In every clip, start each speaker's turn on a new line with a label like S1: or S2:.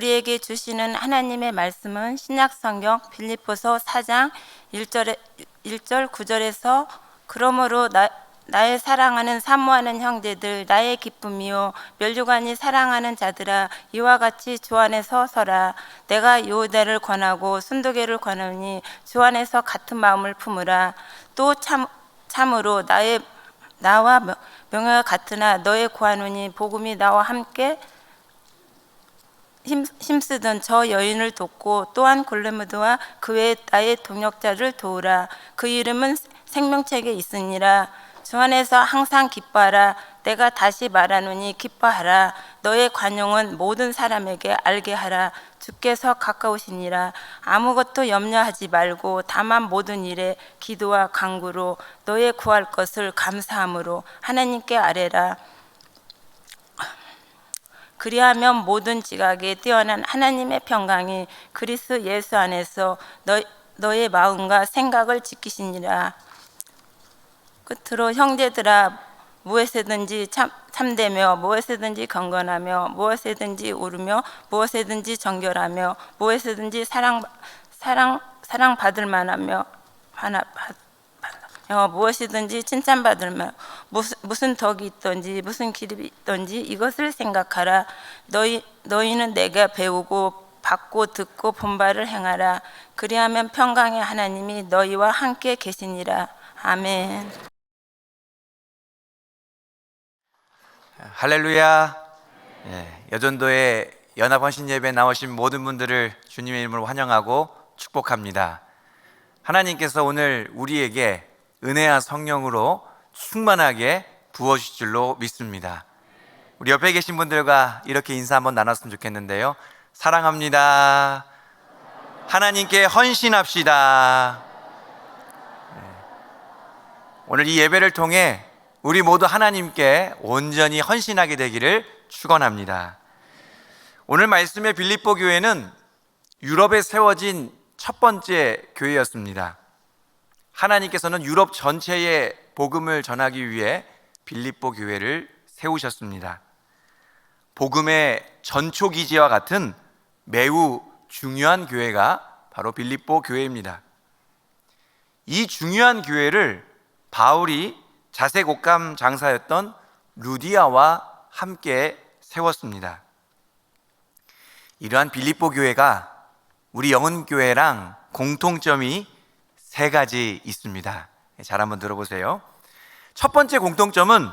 S1: 우리에게 주시는 하나님의 말씀은 신약성경 빌립보서 4장 1절 9절에서 그러므로 나의 사랑하는 사모하는 형제들, 나의 기쁨이요 면류관이 사랑하는 자들아, 이와 같이 주 안에서 서라. 내가 요대를 권하고 순도계를 권하니 주 안에서 같은 마음을 품으라. 또 참으로 나와 명예가 같으나 너의 구하노니 복음이 나와 함께 힘쓰던 저 여인을 돕고 또한 골레무드와 그 외에 나의 동역자를 도우라. 그 이름은 생명책에 있으니라. 주 안에서 항상 기뻐하라. 내가 다시 말하노니 기뻐하라. 너의 관용은 모든 사람에게 알게 하라. 주께서 가까우시니라. 아무것도 염려하지 말고 다만 모든 일에 기도와 간구로 너의 구할 것을 감사함으로 하나님께 아뢰라. 그리하면 모든 지각에 뛰어난 하나님의 평강이 그리스도 예수 안에서 너의 마음과 생각을 지키시니라. 끝으로 형제들아, 무엇에든지 참되며 무엇에든지 경건하며 무엇에든지 오르며 무엇에든지 정결하며 무엇에든지 사랑받을 만하며 무엇이든지 칭찬받으며 무슨 덕이 있든지 무슨 기름이 있든지 이것을 생각하라. 너희는 내가 배우고 받고 듣고 본 바를 행하라. 그리하면 평강의 하나님이 너희와 함께 계시니라. 아멘.
S2: 할렐루야. 여전도의 연합헌신예배에 나오신 모든 분들을 주님의 이름으로 환영하고 축복합니다. 하나님께서 오늘 우리에게 은혜와 성령으로 충만하게 부어주실 줄로 믿습니다. 우리 옆에 계신 분들과 이렇게 인사 한번 나눴으면 좋겠는데요. 사랑합니다. 하나님께 헌신합시다. 오늘 이 예배를 통해 우리 모두 하나님께 온전히 헌신하게 되기를 축원합니다. 오늘 말씀의 빌립보 교회는 유럽에 세워진 첫 번째 교회였습니다. 하나님께서는 유럽 전체에 복음을 전하기 위해 빌립보 교회를 세우셨습니다. 복음의 전초기지와 같은 매우 중요한 교회가 바로 빌립보 교회입니다. 이 중요한 교회를 바울이 자색옷감 장사였던 루디아와 함께 세웠습니다. 이러한 빌립보 교회가 우리 영혼교회랑 공통점이 세 가지 있습니다. 잘 한번 들어보세요. 첫 번째 공통점은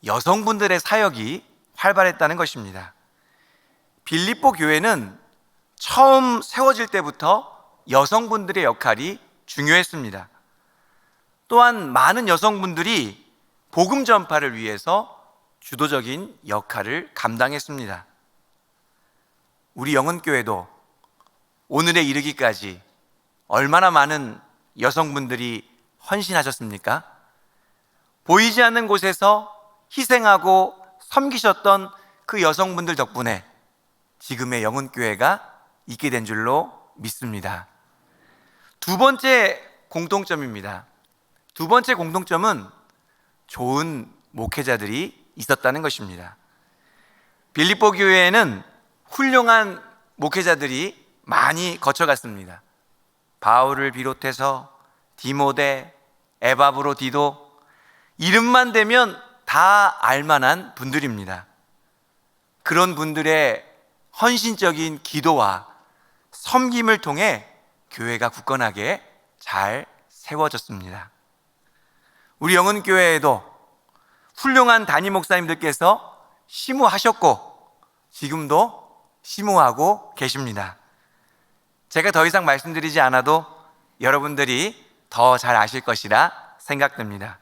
S2: 여성분들의 사역이 활발했다는 것입니다. 빌립보 교회는 처음 세워질 때부터 여성분들의 역할이 중요했습니다. 또한 많은 여성분들이 복음 전파를 위해서 주도적인 역할을 감당했습니다. 우리 영혼교회도 오늘에 이르기까지 얼마나 많은 여성분들이 헌신하셨습니까? 보이지 않는 곳에서 희생하고 섬기셨던 그 여성분들 덕분에 지금의 영혼교회가 있게 된 줄로 믿습니다. 두 번째 공통점입니다. 두 번째 공통점은 좋은 목회자들이 있었다는 것입니다. 빌립보 교회에는 훌륭한 목회자들이 많이 거쳐갔습니다. 바울을 비롯해서 디모데, 에바브로디도, 이름만 대면 다 알만한 분들입니다. 그런 분들의 헌신적인 기도와 섬김을 통해 교회가 굳건하게 잘 세워졌습니다. 우리 영혼교회에도 훌륭한 담임 목사님들께서 심우하셨고 지금도 심우하고 계십니다. 제가 더 이상 말씀드리지 않아도 여러분들이 더 잘 아실 것이라 생각됩니다.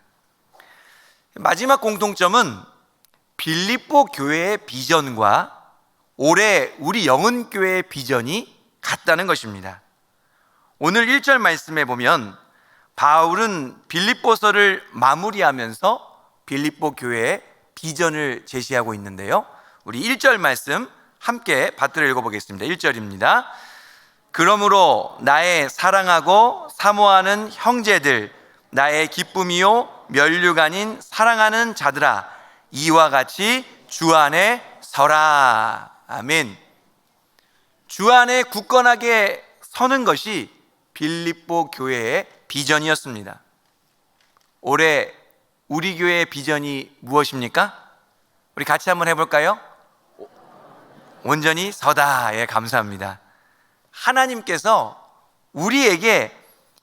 S2: 마지막 공통점은 빌립보 교회의 비전과 올해 우리 영혼교회의 비전이 같다는 것입니다. 오늘 1절 말씀에 보면 바울은 빌립보서를 마무리하면서 빌립보 교회의 비전을 제시하고 있는데요, 우리 1절 말씀 함께 받들어 읽어보겠습니다. 1절입니다. 그러므로 나의 사랑하고 사모하는 형제들, 나의 기쁨이요 면류관인 사랑하는 자들아, 이와 같이 주 안에 서라. 아멘. 주 안에 굳건하게 서는 것이 빌립보 교회의 비전이었습니다. 올해 우리 교회의 비전이 무엇입니까? 우리 같이 한번 해볼까요? 온전히 서다. 예, 감사합니다. 하나님께서 우리에게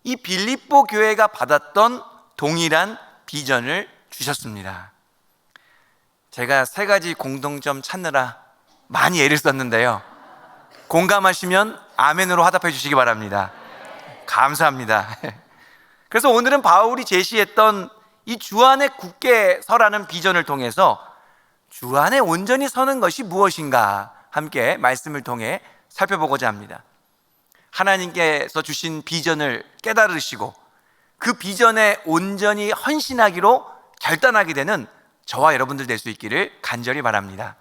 S2: 이 빌립보 교회가 받았던 동일한 비전을 주셨습니다. 제가 3가지 공통점 찾느라 많이 애를 썼는데요. 공감하시면 아멘으로 화답해 주시기 바랍니다. 감사합니다. 그래서 오늘은 바울이 제시했던 이 주 안에 굳게 서라는 비전을 통해서 주 안에 온전히 서는 것이 무엇인가 함께 말씀을 통해 살펴보고자 합니다. 하나님께서 주신 비전을 깨달으시고 그 비전에 온전히 헌신하기로 결단하게 되는 저와 여러분들 될 수 있기를 간절히 바랍니다.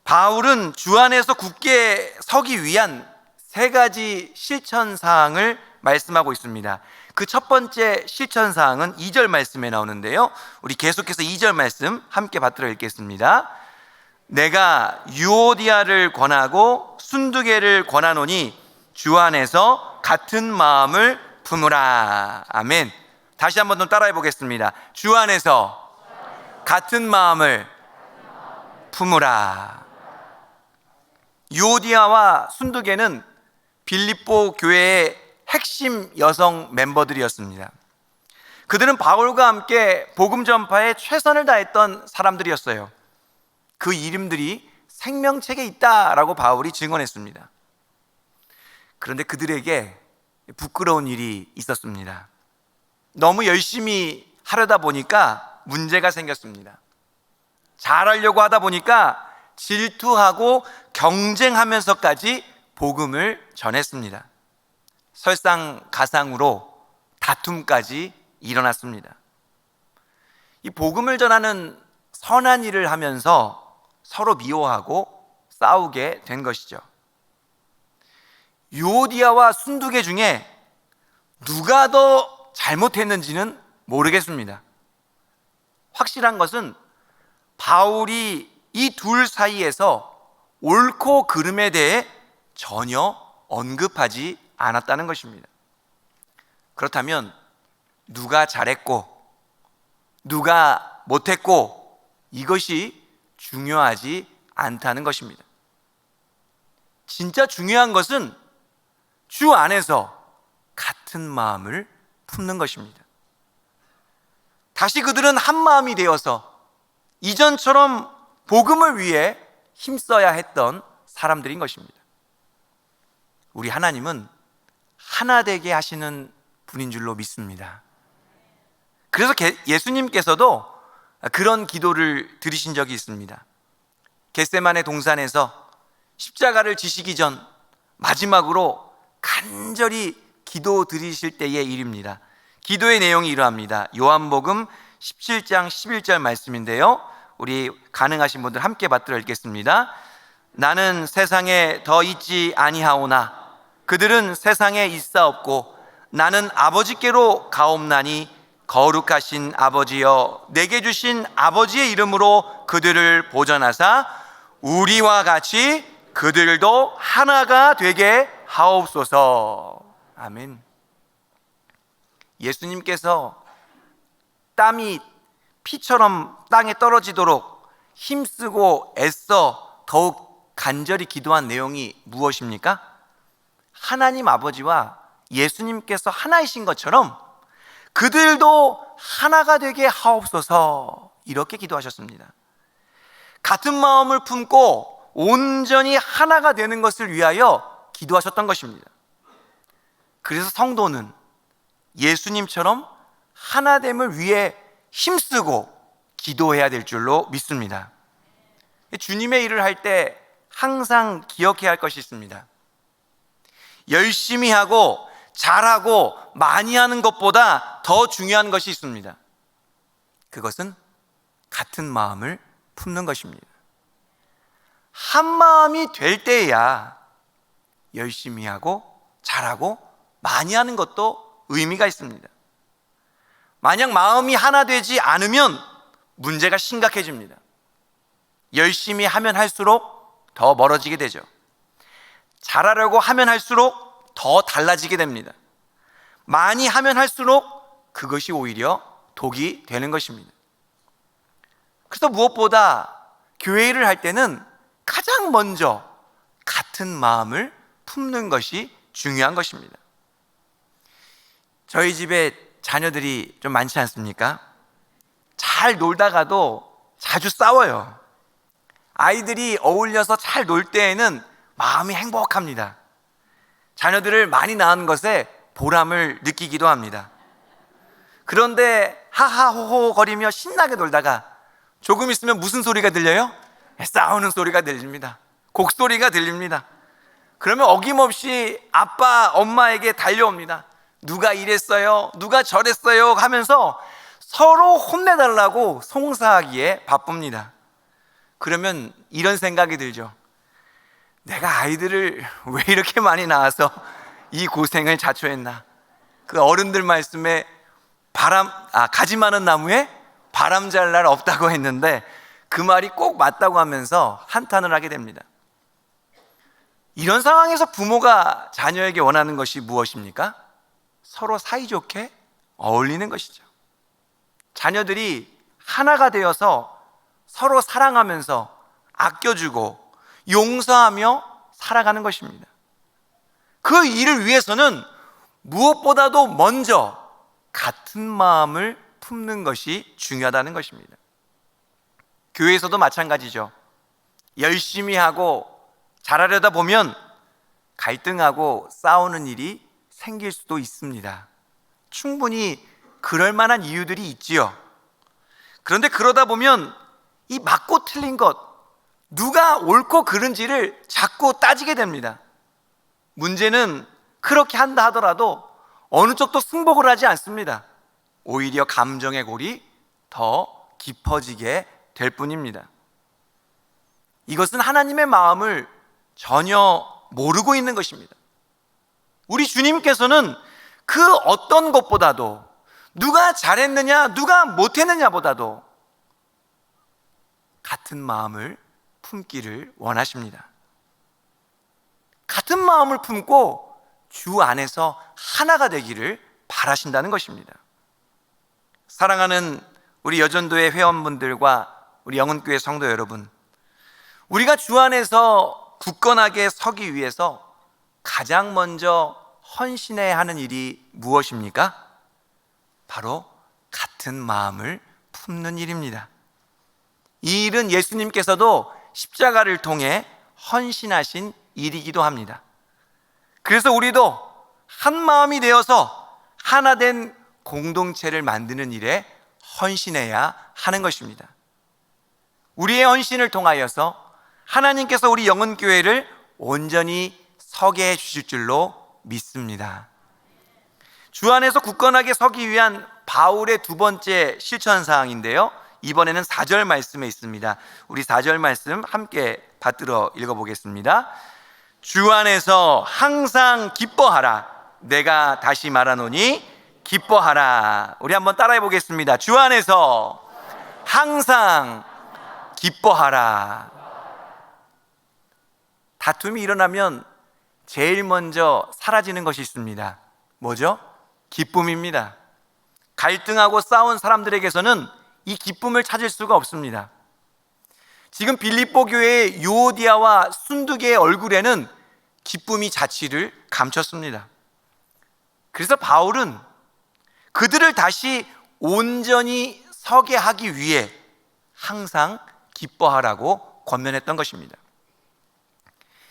S2: 바울은 주 안에서 굳게 서기 위한 3가지 실천사항을 말씀하고 있습니다. 그 첫 번째 실천사항은 2절 말씀에 나오는데요, 우리 계속해서 2절 말씀 함께 받들어 읽겠습니다. 내가 유오디아를 권하고 순두개를 권하노니 주 안에서 같은 마음을 품으라. 아멘. 다시 한번 더 따라해 보겠습니다. 주 안에서 같은 마음을 품으라. 유오디아와 순두개는 빌립보 교회의 핵심 여성 멤버들이었습니다. 그들은 바울과 함께 복음 전파에 최선을 다했던 사람들이었어요. 그 이름들이 생명책에 있다라고 바울이 증언했습니다. 그런데 그들에게 부끄러운 일이 있었습니다. 너무 열심히 하려다 보니까 문제가 생겼습니다. 잘하려고 하다 보니까 질투하고 경쟁하면서까지 복음을 전했습니다. 설상가상으로 다툼까지 일어났습니다. 이 복음을 전하는 선한 일을 하면서 서로 미워하고 싸우게 된 것이죠. 유오디아와 순두개 중에 누가 더 잘못했는지는 모르겠습니다. 확실한 것은 바울이 이 둘 사이에서 옳고 그름에 대해 전혀 언급하지 않았다는 것입니다. 그렇다면 누가 잘했고 누가 못했고 이것이 중요하지 않다는 것입니다. 진짜 중요한 것은 주 안에서 같은 마음을 품는 것입니다. 다시 그들은 한 마음이 되어서 이전처럼 복음을 위해 힘써야 했던 사람들인 것입니다. 우리 하나님은 하나 되게 하시는 분인 줄로 믿습니다. 그래서 예수님께서도 그런 기도를 드리신 적이 있습니다. 겟세마네 동산에서 십자가를 지시기 전 마지막으로 간절히 기도 드리실 때의 일입니다. 기도의 내용이 이러합니다. 요한복음 17장 11절 말씀인데요, 우리 가능하신 분들 함께 받들어 읽겠습니다. 나는 세상에 더 있지 아니하오나 그들은 세상에 있사옵고 나는 아버지께로 가옵나니 거룩하신 아버지여 내게 주신 아버지의 이름으로 그들을 보전하사 우리와 같이 그들도 하나가 되게 하옵소서. 아멘. 예수님께서 땀이 피처럼 땅에 떨어지도록 힘쓰고 애써 더욱 간절히 기도한 내용이 무엇입니까? 하나님 아버지와 예수님께서 하나이신 것처럼 그들도 하나가 되게 하옵소서, 이렇게 기도하셨습니다. 같은 마음을 품고 온전히 하나가 되는 것을 위하여 기도하셨던 것입니다. 그래서 성도는 예수님처럼 하나됨을 위해 힘쓰고 기도해야 될 줄로 믿습니다. 주님의 일을 할 때 항상 기억해야 할 것이 있습니다. 열심히 하고 잘하고 많이 하는 것보다 더 중요한 것이 있습니다. 그것은 같은 마음을 품는 것입니다. 한 마음이 될 때야 열심히 하고 잘하고 많이 하는 것도 의미가 있습니다. 만약 마음이 하나 되지 않으면 문제가 심각해집니다. 열심히 하면 할수록 더 멀어지게 되죠. 잘하려고 하면 할수록 더 달라지게 됩니다. 많이 하면 할수록 그것이 오히려 독이 되는 것입니다. 그래서 무엇보다 교회 일을 할 때는 가장 먼저 같은 마음을 품는 것이 중요한 것입니다. 저희 집에 자녀들이 좀 많지 않습니까? 잘 놀다가도 자주 싸워요. 아이들이 어울려서 잘 놀 때에는 마음이 행복합니다. 자녀들을 많이 낳은 것에 보람을 느끼기도 합니다. 그런데 하하호호 거리며 신나게 놀다가 조금 있으면 무슨 소리가 들려요? 싸우는 소리가 들립니다. 곡소리가 들립니다. 그러면 어김없이 아빠, 엄마에게 달려옵니다. 누가 이랬어요? 누가 저랬어요? 하면서 서로 혼내달라고 송사하기에 바쁩니다. 그러면 이런 생각이 들죠. 내가 아이들을 왜 이렇게 많이 낳아서 이 고생을 자초했나. 그 어른들 말씀에 가지 많은 나무에 바람 잘 날 없다고 했는데 그 말이 꼭 맞다고 하면서 한탄을 하게 됩니다. 이런 상황에서 부모가 자녀에게 원하는 것이 무엇입니까? 서로 사이좋게 어울리는 것이죠. 자녀들이 하나가 되어서 서로 사랑하면서 아껴주고 용서하며 살아가는 것입니다. 그 일을 위해서는 무엇보다도 먼저 같은 마음을 품는 것이 중요하다는 것입니다. 교회에서도 마찬가지죠. 열심히 하고 잘하려다 보면 갈등하고 싸우는 일이 생길 수도 있습니다. 충분히 그럴 만한 이유들이 있지요. 그런데 그러다 보면 이 맞고 틀린 것, 누가 옳고 그른지를 자꾸 따지게 됩니다. 문제는 그렇게 한다 하더라도 어느 쪽도 승복을 하지 않습니다. 오히려 감정의 골이 더 깊어지게 될 뿐입니다. 이것은 하나님의 마음을 전혀 모르고 있는 것입니다. 우리 주님께서는 그 어떤 것보다도 누가 잘했느냐 누가 못했느냐보다도 같은 마음을 품기를 원하십니다. 같은 마음을 품고 주 안에서 하나가 되기를 바라신다는 것입니다. 사랑하는 우리 여전도의 회원분들과 우리 영은교회 성도 여러분, 우리가 주 안에서 굳건하게 서기 위해서 가장 먼저 헌신해야 하는 일이 무엇입니까? 바로 같은 마음을 품는 일입니다. 이 일은 예수님께서도 십자가를 통해 헌신하신 일이기도 합니다. 그래서 우리도 한 마음이 되어서 하나 된 공동체를 만드는 일에 헌신해야 하는 것입니다. 우리의 헌신을 통하여서 하나님께서 우리 영은교회를 온전히 서게 해 주실 줄로 믿습니다. 주 안에서 굳건하게 서기 위한 바울의 두 번째 실천사항인데요, 이번에는 4절 말씀에 있습니다. 우리 4절 말씀 함께 받들어 읽어보겠습니다. 주 안에서 항상 기뻐하라. 내가 다시 말하노니 기뻐하라. 우리 한번 따라해 보겠습니다. 주 안에서 항상 기뻐하라. 다툼이 일어나면 제일 먼저 사라지는 것이 있습니다. 뭐죠? 기쁨입니다. 갈등하고 싸운 사람들에게서는 이 기쁨을 찾을 수가 없습니다. 지금 빌립보 교회의 유오디아와 순두개의 얼굴에는 기쁨이 자취를 감췄습니다. 그래서 바울은 그들을 다시 온전히 서게 하기 위해 항상 기뻐하라고 권면했던 것입니다.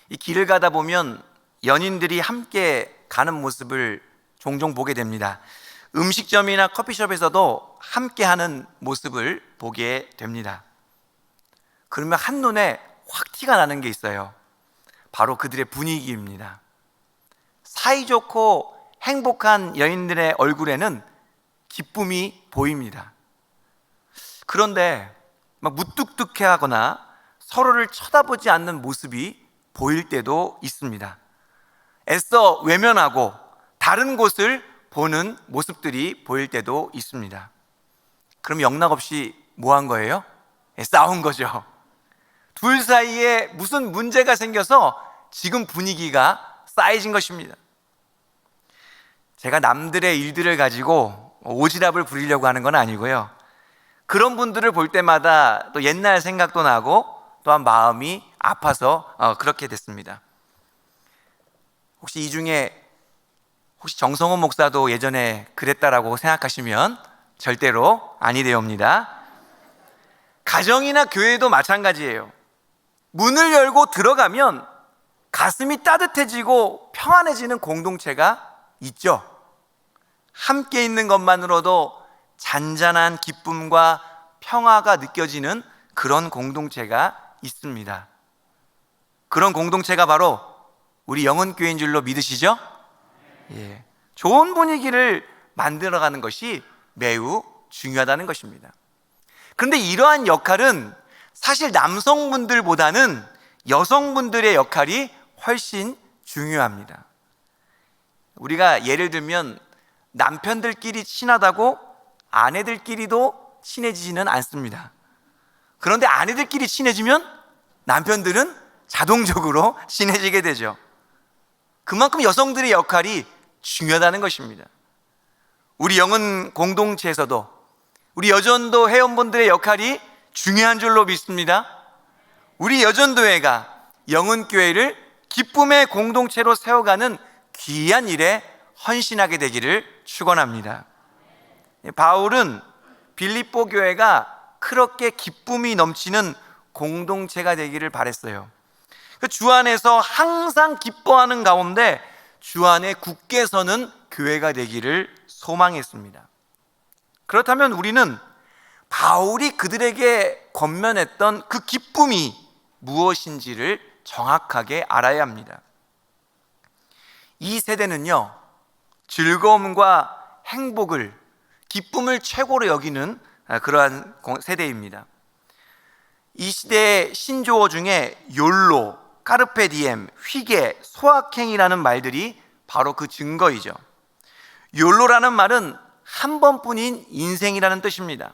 S2: 이 길을 가다 보면 연인들이 함께 가는 모습을 종종 보게 됩니다. 음식점이나 커피숍에서도 함께하는 모습을 보게 됩니다. 그러면 한눈에 확 티가 나는 게 있어요. 바로 그들의 분위기입니다. 사이좋고 행복한 여인들의 얼굴에는 기쁨이 보입니다. 그런데 막 무뚝뚝해하거나 서로를 쳐다보지 않는 모습이 보일 때도 있습니다. 애써 외면하고 다른 곳을 보는 모습들이 보일 때도 있습니다. 그럼 영락없이 뭐 한 거예요? 싸운 거죠. 둘 사이에 무슨 문제가 생겨서 지금 분위기가 쌓여진 것입니다. 제가 남들의 일들을 가지고 오지랖을 부리려고 하는 건 아니고요. 그런 분들을 볼 때마다 또 옛날 생각도 나고 또한 마음이 아파서 그렇게 됐습니다. 혹시 이 중에 정성호 목사도 예전에 그랬다라고 생각하시면 절대로 아니되옵니다. 가정이나 교회도 마찬가지예요. 문을 열고 들어가면 가슴이 따뜻해지고 평안해지는 공동체가 있죠. 함께 있는 것만으로도 잔잔한 기쁨과 평화가 느껴지는 그런 공동체가 있습니다. 그런 공동체가 바로 우리 영혼교회인 줄로 믿으시죠? 예. 좋은 분위기를 만들어가는 것이 매우 중요하다는 것입니다. 그런데 이러한 역할은 사실 남성분들보다는 여성분들의 역할이 훨씬 중요합니다. 우리가 예를 들면 남편들끼리 친하다고 아내들끼리도 친해지지는 않습니다. 그런데 아내들끼리 친해지면 남편들은 자동적으로 친해지게 되죠. 그만큼 여성들의 역할이 중요하다는 것입니다. 우리 영혼 공동체에서도 우리 여전도 회원분들의 역할이 중요한 줄로 믿습니다. 우리 여전도회가 영혼교회를 기쁨의 공동체로 세워가는 귀한 일에 헌신하게 되기를 축원합니다. 바울은 빌립보 교회가 그렇게 기쁨이 넘치는 공동체가 되기를 바랬어요. 주 안에서 항상 기뻐하는 가운데 주 안에 굳게 서는 교회가 되기를 소망했습니다. 그렇다면 우리는 바울이 그들에게 권면했던 그 기쁨이 무엇인지를 정확하게 알아야 합니다. 이 세대는요, 즐거움과 행복을, 기쁨을 최고로 여기는 그러한 세대입니다. 이 시대의 신조어 중에 욜로, 까르페디엠, 휘게, 소확행이라는 말들이 바로 그 증거이죠. 욜로라는 말은 한 번뿐인 인생이라는 뜻입니다.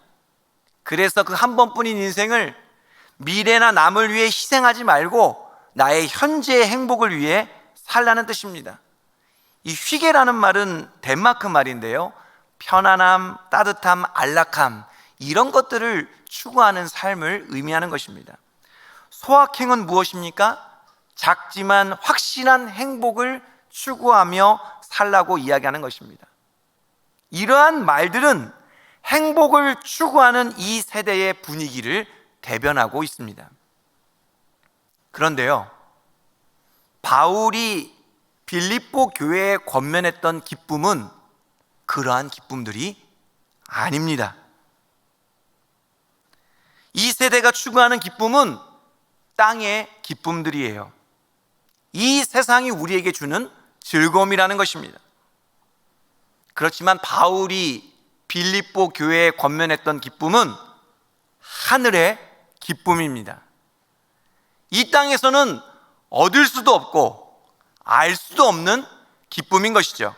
S2: 그래서 그 한 번뿐인 인생을 미래나 남을 위해 희생하지 말고 나의 현재의 행복을 위해 살라는 뜻입니다. 이 휘게라는 말은 덴마크 말인데요, 편안함, 따뜻함, 안락함, 이런 것들을 추구하는 삶을 의미하는 것입니다. 소확행은 무엇입니까? 작지만 확실한 행복을 추구하며 살라고 이야기하는 것입니다. 이러한 말들은 행복을 추구하는 이 세대의 분위기를 대변하고 있습니다. 그런데요, 바울이 빌립보 교회에 권면했던 기쁨은 그러한 기쁨들이 아닙니다. 이 세대가 추구하는 기쁨은 땅의 기쁨들이에요. 이 세상이 우리에게 주는 즐거움이라는 것입니다. 그렇지만 바울이 빌립보 교회에 권면했던 기쁨은 하늘의 기쁨입니다. 이 땅에서는 얻을 수도 없고 알 수도 없는 기쁨인 것이죠.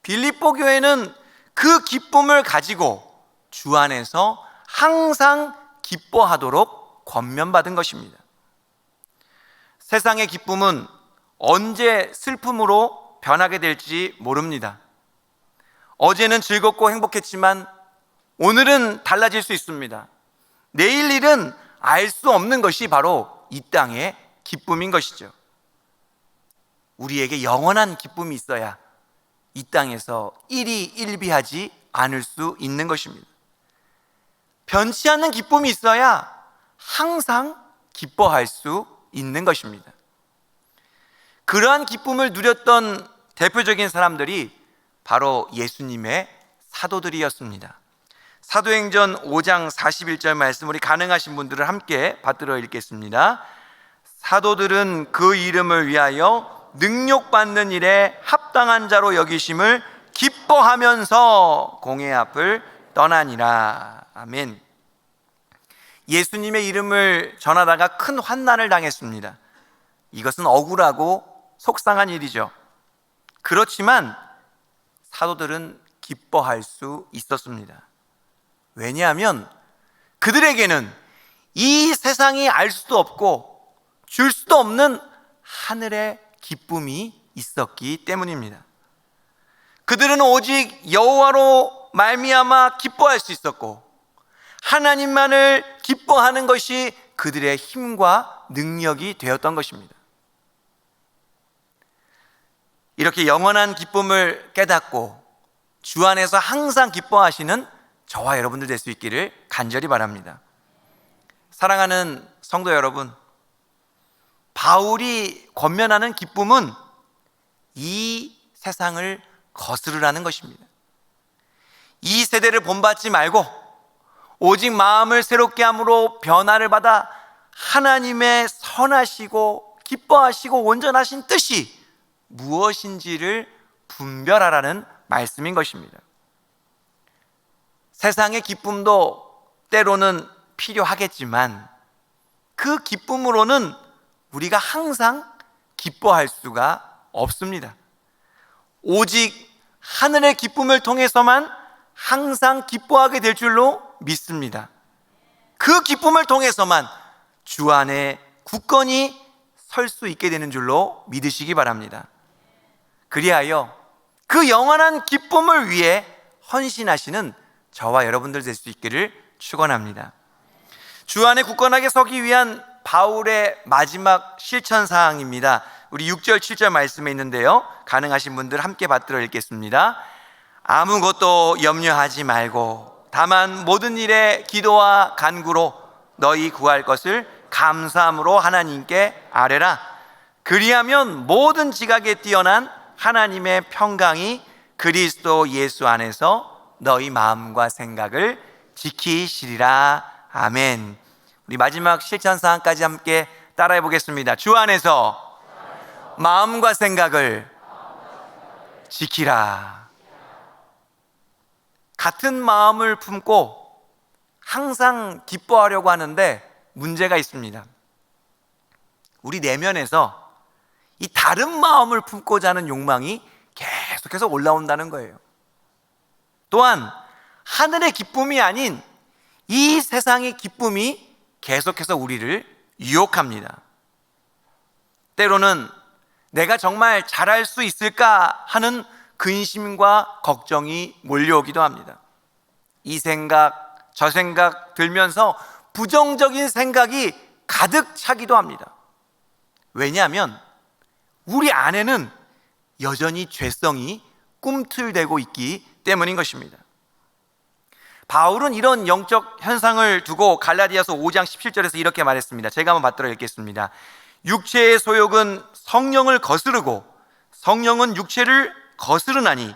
S2: 빌립보 교회는 그 기쁨을 가지고 주 안에서 항상 기뻐하도록 권면받은 것입니다. 세상의 기쁨은 언제 슬픔으로 변하게 될지 모릅니다. 어제는 즐겁고 행복했지만 오늘은 달라질 수 있습니다. 내일 일은 알 수 없는 것이 바로 이 땅의 기쁨인 것이죠. 우리에게 영원한 기쁨이 있어야 이 땅에서 일희일비하지 않을 수 있는 것입니다. 변치 않는 기쁨이 있어야 항상 기뻐할 수 있는 것입니다. 그러한 기쁨을 누렸던 대표적인 사람들이 바로 예수님의 사도들이었습니다. 사도행전 5장 41절 말씀, 우리 가능하신 분들은 함께 받들어 읽겠습니다. 사도들은 그 이름을 위하여 능욕받는 일에 합당한 자로 여기심을 기뻐하면서 공회 앞을 떠나니라. 아멘. 예수님의 이름을 전하다가 큰 환난을 당했습니다. 이것은 억울하고 속상한 일이죠. 그렇지만 사도들은 기뻐할 수 있었습니다. 왜냐하면 그들에게는 이 세상이 알 수도 없고 줄 수도 없는 하늘의 기쁨이 있었기 때문입니다. 그들은 오직 여호와로 말미암아 기뻐할 수 있었고 하나님만을 기뻐하는 것이 그들의 힘과 능력이 되었던 것입니다. 이렇게 영원한 기쁨을 깨닫고 주 안에서 항상 기뻐하시는 저와 여러분들 될 수 있기를 간절히 바랍니다. 사랑하는 성도 여러분, 바울이 권면하는 기쁨은 이 세상을 거스르라는 것입니다. 이 세대를 본받지 말고 오직 마음을 새롭게 함으로 변화를 받아 하나님의 선하시고 기뻐하시고 온전하신 뜻이 무엇인지를 분별하라는 말씀인 것입니다. 세상의 기쁨도 때로는 필요하겠지만 그 기쁨으로는 우리가 항상 기뻐할 수가 없습니다. 오직 하늘의 기쁨을 통해서만 항상 기뻐하게 될 줄로 믿습니다. 그 기쁨을 통해서만 주 안에 굳건히 설 수 있게 되는 줄로 믿으시기 바랍니다. 그리하여 그 영원한 기쁨을 위해 헌신하시는 저와 여러분들 될 수 있기를 축원합니다. 주 안에 굳건하게 서기 위한 바울의 마지막 실천 사항입니다. 우리 6절 7절 말씀에 있는데요, 가능하신 분들 함께 받들어 읽겠습니다. 아무것도 염려하지 말고 다만 모든 일에 기도와 간구로 너희 구할 것을 감사함으로 하나님께 아뢰라. 그리하면 모든 지각에 뛰어난 하나님의 평강이 그리스도 예수 안에서 너희 마음과 생각을 지키시리라. 아멘. 우리 마지막 실천사항까지 함께 따라해 보겠습니다. 주 안에서 마음과 생각을 지키라. 같은 마음을 품고 항상 기뻐하려고 하는데 문제가 있습니다. 우리 내면에서 이 다른 마음을 품고자 하는 욕망이 계속해서 올라온다는 거예요. 또한 하늘의 기쁨이 아닌 이 세상의 기쁨이 계속해서 우리를 유혹합니다. 때로는 내가 정말 잘할 수 있을까 하는 근심과 걱정이 몰려오기도 합니다. 이 생각, 저 생각 들면서 부정적인 생각이 가득 차기도 합니다. 왜냐하면 우리 안에는 여전히 죄성이 꿈틀대고 있기 때문인 것입니다. 바울은 이런 영적 현상을 두고 갈라디아서 5장 17절에서 이렇게 말했습니다. 제가 한번 받들어 읽겠습니다. 육체의 소욕은 성령을 거스르고 성령은 육체를 거스르나니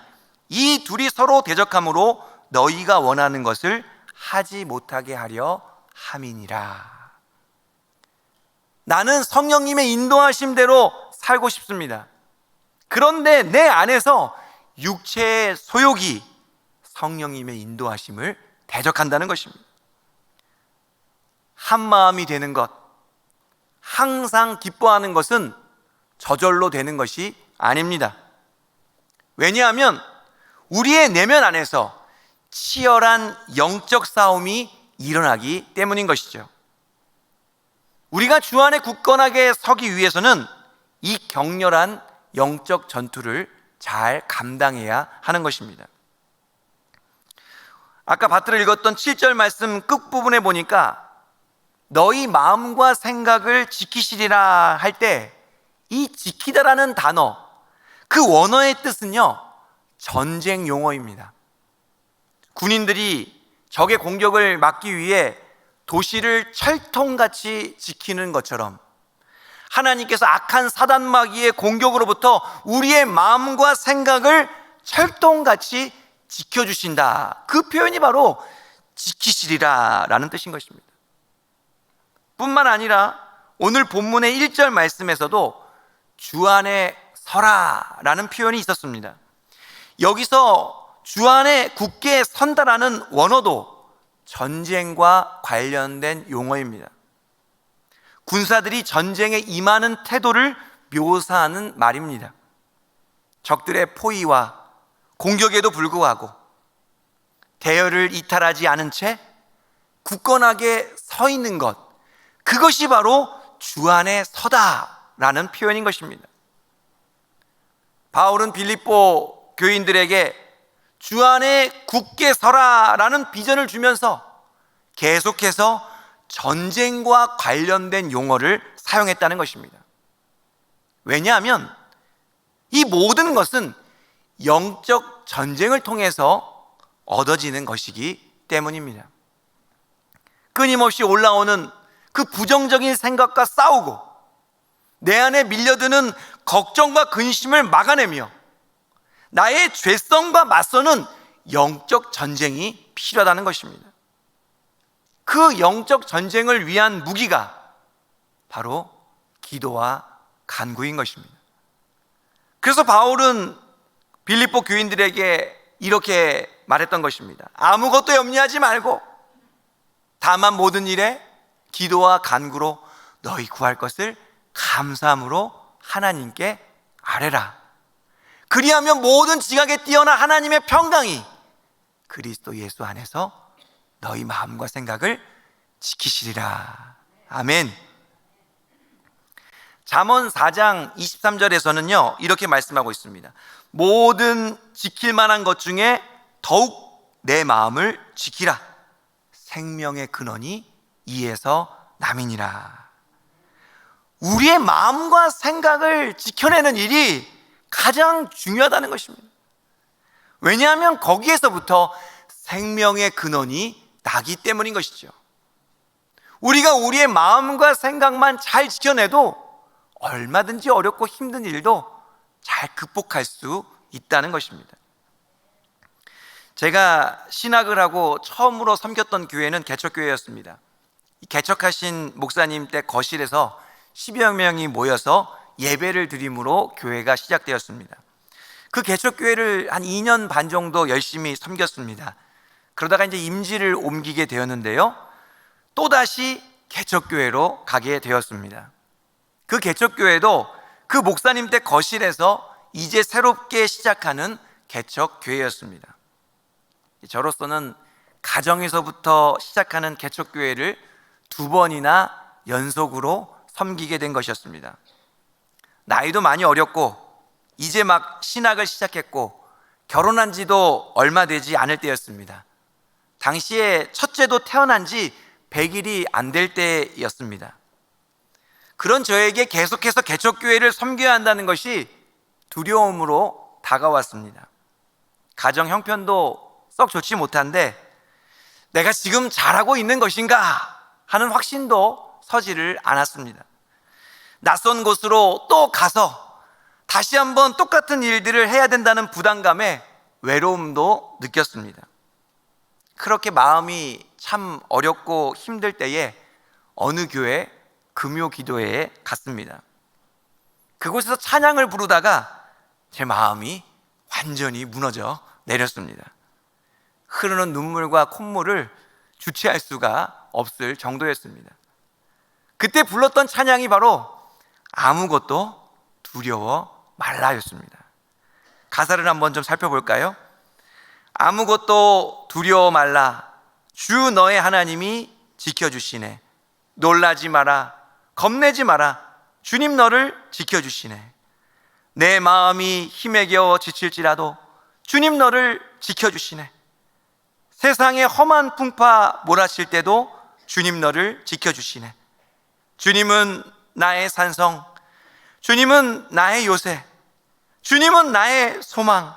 S2: 이 둘이 서로 대적함으로 너희가 원하는 것을 하지 못하게 하려 함이니라. 나는 성령님의 인도하심대로 살고 싶습니다. 그런데 내 안에서 육체의 소욕이 성령님의 인도하심을 대적한다는 것입니다. 한 마음이 되는 것, 항상 기뻐하는 것은 저절로 되는 것이 아닙니다. 왜냐하면 우리의 내면 안에서 치열한 영적 싸움이 일어나기 때문인 것이죠. 우리가 주 안에 굳건하게 서기 위해서는 이 격렬한 영적 전투를 잘 감당해야 하는 것입니다. 아까 받들어 읽었던 7절 말씀 끝부분에 보니까 너희 마음과 생각을 지키시리라 할 때 이 지키다라는 단어, 그 원어의 뜻은요, 전쟁 용어입니다. 군인들이 적의 공격을 막기 위해 도시를 철통같이 지키는 것처럼 하나님께서 악한 사단 마귀의 공격으로부터 우리의 마음과 생각을 철통같이 지켜주신다. 그 표현이 바로 지키시리라 라는 뜻인 것입니다. 뿐만 아니라 오늘 본문의 1절 말씀에서도 주 안에 서라 라는 표현이 있었습니다. 여기서 주 안에 굳게 선다라는 원어도 전쟁과 관련된 용어입니다. 군사들이 전쟁에 임하는 태도를 묘사하는 말입니다. 적들의 포위와 공격에도 불구하고 대열을 이탈하지 않은 채 굳건하게 서 있는 것, 그것이 바로 주 안에 서다라는 라는 표현인 것입니다. 바울은 빌립보 교인들에게 주 안에 굳게 서라라는 비전을 주면서 계속해서 전쟁과 관련된 용어를 사용했다는 것입니다. 왜냐하면 이 모든 것은 영적 전쟁을 통해서 얻어지는 것이기 때문입니다. 끊임없이 올라오는 그 부정적인 생각과 싸우고 내 안에 밀려드는 걱정과 근심을 막아내며 나의 죄성과 맞서는 영적 전쟁이 필요하다는 것입니다. 그 영적 전쟁을 위한 무기가 바로 기도와 간구인 것입니다. 그래서 바울은 빌립보 교인들에게 이렇게 말했던 것입니다. 아무것도 염려하지 말고 다만 모든 일에 기도와 간구로 너희 구할 것을 감사함으로 하나님께 아뢰라. 그리하면 모든 지각에 뛰어난 하나님의 평강이 그리스도 예수 안에서 너희 마음과 생각을 지키시리라. 아멘. 잠언 4장 23절에서는요 이렇게 말씀하고 있습니다. 모든 지킬 만한 것 중에 더욱 내 마음을 지키라. 생명의 근원이 이에서 남이니라. 우리의 마음과 생각을 지켜내는 일이 가장 중요하다는 것입니다. 왜냐하면 거기에서부터 생명의 근원이 나기 때문인 것이죠. 우리가 우리의 마음과 생각만 잘 지켜내도 얼마든지 어렵고 힘든 일도 잘 극복할 수 있다는 것입니다. 제가 신학을 하고 처음으로 섬겼던 교회는 개척교회였습니다. 개척하신 목사님 때 거실에서 10여 명이 모여서 예배를 드림으로 교회가 시작되었습니다. 그 개척교회를 한 2년 반 정도 열심히 섬겼습니다. 그러다가 이제 임지를 옮기게 되었는데요, 또다시 개척교회로 가게 되었습니다. 그 개척교회도 그 목사님 때 거실에서 이제 새롭게 시작하는 개척교회였습니다. 저로서는 가정에서부터 시작하는 개척교회를 2번이나 연속으로 섬기게 된 것이었습니다. 나이도 많이 어렸고 이제 막 신학을 시작했고 결혼한 지도 얼마 되지 않을 때였습니다. 당시에 첫째도 태어난 지 100일이 안 될 때였습니다. 그런 저에게 계속해서 개척교회를 섬겨야 한다는 것이 두려움으로 다가왔습니다. 가정 형편도 썩 좋지 못한데 내가 지금 잘하고 있는 것인가 하는 확신도 서지를 않았습니다. 낯선 곳으로 또 가서 다시 한번 똑같은 일들을 해야 된다는 부담감에 외로움도 느꼈습니다. 그렇게 마음이 참 어렵고 힘들 때에 어느 교회 금요 기도회에 갔습니다. 그곳에서 찬양을 부르다가 제 마음이 완전히 무너져 내렸습니다. 흐르는 눈물과 콧물을 주체할 수가 없을 정도였습니다. 그때 불렀던 찬양이 바로 아무것도 두려워 말라였습니다. 가사를 한번 좀 살펴볼까요? 아무것도 두려워 말라. 주 너의 하나님이 지켜주시네. 놀라지 마라. 겁내지 마라. 주님 너를 지켜주시네. 내 마음이 힘에 겨워 지칠지라도 주님 너를 지켜주시네. 세상에 험한 풍파 몰아칠 때도 주님 너를 지켜주시네. 주님은 나의 산성, 주님은 나의 요새, 주님은 나의 소망,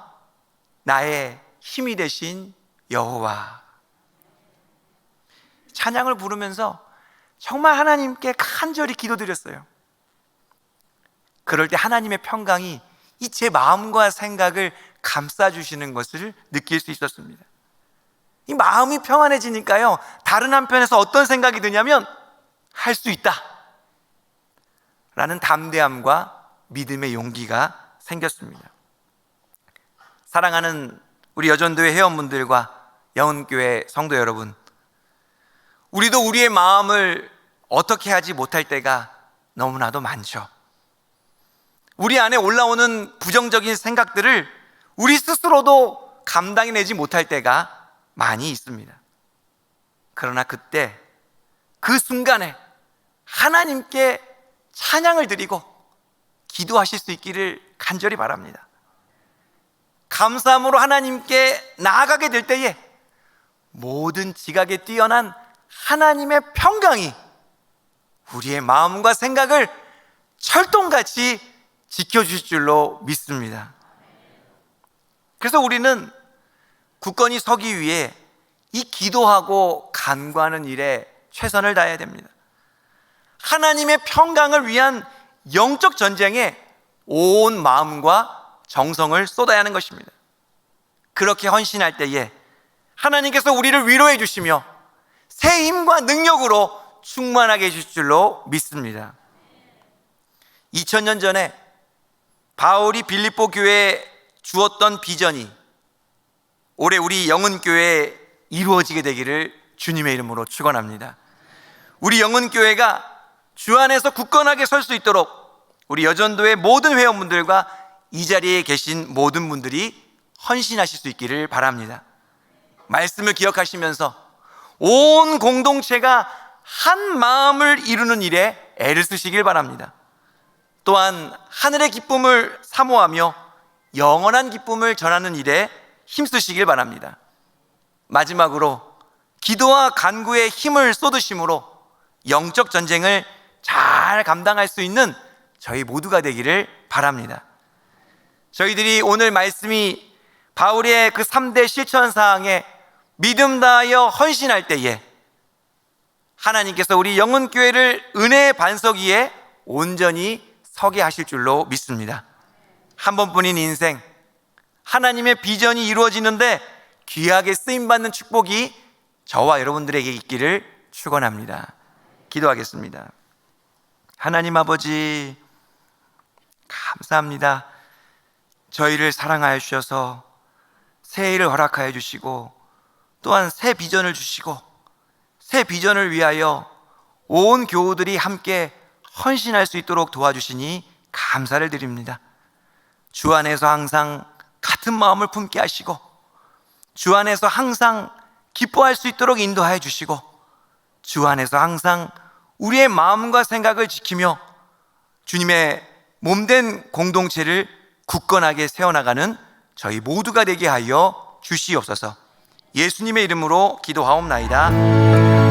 S2: 나의 힘이 되신 여호와. 찬양을 부르면서 정말 하나님께 간절히 기도드렸어요. 그럴 때 하나님의 평강이 이 제 마음과 생각을 감싸주시는 것을 느낄 수 있었습니다. 이 마음이 평안해지니까요, 다른 한편에서 어떤 생각이 드냐면 할 수 있다 라는 담대함과 믿음의 용기가 생겼습니다. 사랑하는 우리 여전도회 회원분들과 영은교회 성도 여러분, 우리도 우리의 마음을 어떻게 하지 못할 때가 너무나도 많죠. 우리 안에 올라오는 부정적인 생각들을 우리 스스로도 감당해내지 못할 때가 많이 있습니다. 그러나 그때 그 순간에 하나님께 찬양을 드리고 기도하실 수 있기를 간절히 바랍니다. 감사함으로 하나님께 나아가게 될 때에 모든 지각에 뛰어난 하나님의 평강이 우리의 마음과 생각을 철동같이 지켜주실 줄로 믿습니다. 그래서 우리는 굳건히 서기 위해 이 기도하고 간구하는 일에 최선을 다해야 됩니다. 하나님의 평강을 위한 영적 전쟁에 온 마음과 정성을 쏟아야 하는 것입니다. 그렇게 헌신할 때에 하나님께서 우리를 위로해 주시며 새 힘과 능력으로 충만하게 해주실 줄로 믿습니다. 2000년 전에 바울이 빌립보 교회에 주었던 비전이 올해 우리 영은교회에 이루어지게 되기를 주님의 이름으로 축원합니다. 우리 영은교회가 주 안에서 굳건하게 설 수 있도록 우리 여전도의 모든 회원분들과 이 자리에 계신 모든 분들이 헌신하실 수 있기를 바랍니다. 말씀을 기억하시면서 온 공동체가 한 마음을 이루는 일에 애를 쓰시길 바랍니다. 또한 하늘의 기쁨을 사모하며 영원한 기쁨을 전하는 일에 힘쓰시길 바랍니다. 마지막으로 기도와 간구에 힘을 쏟으심으로 영적 전쟁을 잘 감당할 수 있는 저희 모두가 되기를 바랍니다. 저희들이 오늘 말씀이 바울의 그 3대 실천사항에 믿음 다하여 헌신할 때에 하나님께서 우리 영은교회를 은혜의 반석 위에 온전히 서게 하실 줄로 믿습니다. 한 번뿐인 인생, 하나님의 비전이 이루어지는데 귀하게 쓰임받는 축복이 저와 여러분들에게 있기를 축원합니다. 기도하겠습니다. 하나님 아버지, 감사합니다. 저희를 사랑하여 주셔서 새 일을 허락하여 주시고 또한 새 비전을 주시고 새 비전을 위하여 온 교우들이 함께 헌신할 수 있도록 도와주시니 감사를 드립니다. 주 안에서 항상 같은 마음을 품게 하시고 주 안에서 항상 기뻐할 수 있도록 인도하여 주시고 주 안에서 항상 우리의 마음과 생각을 지키며 주님의 몸된 공동체를 굳건하게 세워나가는 저희 모두가 되게 하여 주시옵소서. 예수님의 이름으로 기도하옵나이다.